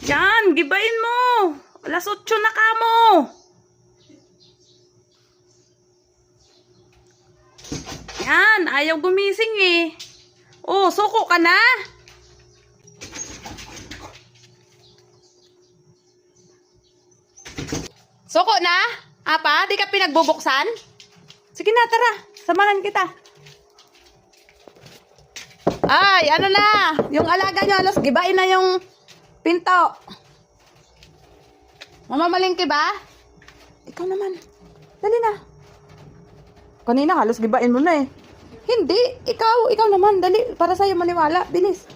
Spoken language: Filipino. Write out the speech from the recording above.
Yan, gibain mo. Alas 8 na ka mo. Yan, ayaw gumising eh. Oh, suko ka na. Suko na? Apa, di ka pinagbubuksan? Sige na, tara. Samahan kita. Ay, ano na? Yung alaga nyo, alas gibain na yung pinto. Mamamalingki ba? Ikaw naman. Dali na. Kanina halos gibain mo na eh. Hindi. Ikaw naman. Dali. Para sa'yo maniwala. Bilis.